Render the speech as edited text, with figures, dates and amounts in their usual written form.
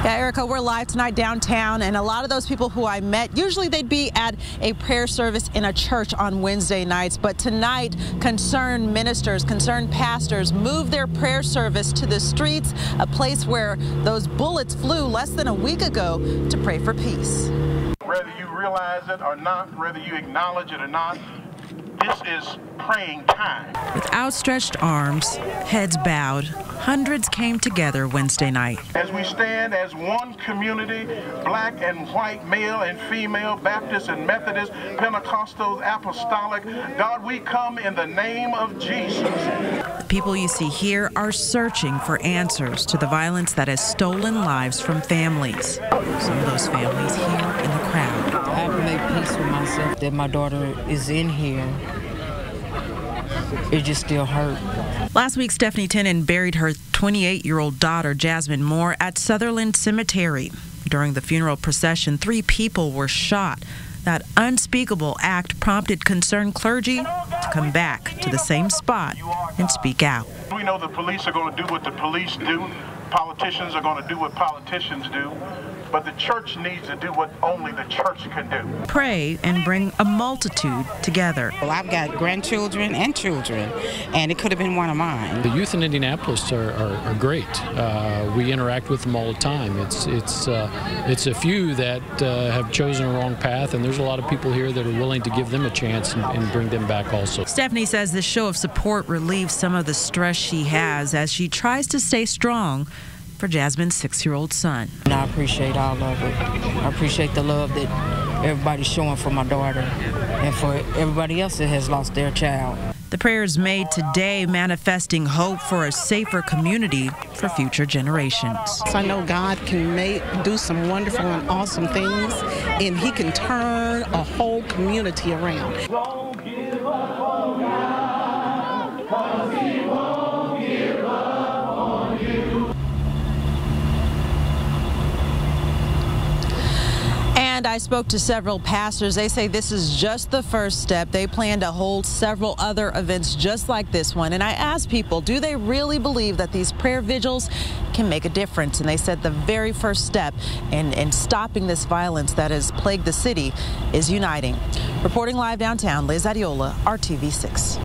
Yeah, Erica, we're live tonight downtown, and a lot of those people who I met, usually they'd be at a prayer service in a church on Wednesday nights, but tonight, concerned ministers, concerned pastors moved their prayer service to the streets, a place where those bullets flew less than a week ago, to pray for peace. Whether you realize it or not, whether you acknowledge it or not, this is praying time. With outstretched arms, heads bowed, hundreds came together Wednesday night. As we stand as one community, black and white, male and female, Baptist and Methodist, Pentecostals, Apostolic, God, we come in the name of Jesus. The people you see here are searching for answers to the violence that has stolen lives from families. Some of those families here in the crowd. I've made peace with myself that my daughter is in here. It just still hurt. Last week, Stephanie Tennant buried her 28-year-old daughter, Jasmine Moore, at Sutherland Cemetery. During the funeral procession, 3 people were shot. That unspeakable act prompted concerned clergy to come back to the same spot and speak out. We know the police are going to do what the police do. Politicians are going to do what politicians do. But the church needs to do what only the church can do. Pray and bring a multitude together. Well, I've got grandchildren and children, and it could have been one of mine. The youth in Indianapolis are great. We interact with them all the time. It's a few that have chosen a wrong path, and there's a lot of people here that are willing to give them a chance and bring them back also. Stephanie says this show of support relieves some of the stress she has as she tries to stay strong for Jasmine's 6-year-old son. And I appreciate all of it. I appreciate the love that everybody's showing for my daughter and for everybody else that has lost their child. The prayers made today manifesting hope for a safer community for future generations. I know God can do some wonderful and awesome things, and He can turn a whole community around. Don't give up on God, 'cause He won't give up on you. And I spoke to several pastors. They say this is just the first step. They plan to hold several other events just like this one. And I asked people, do they really believe that these prayer vigils can make a difference? And they said the very first step in stopping this violence that has plagued the city is uniting. Reporting live downtown, Liz Adiola, RTV6.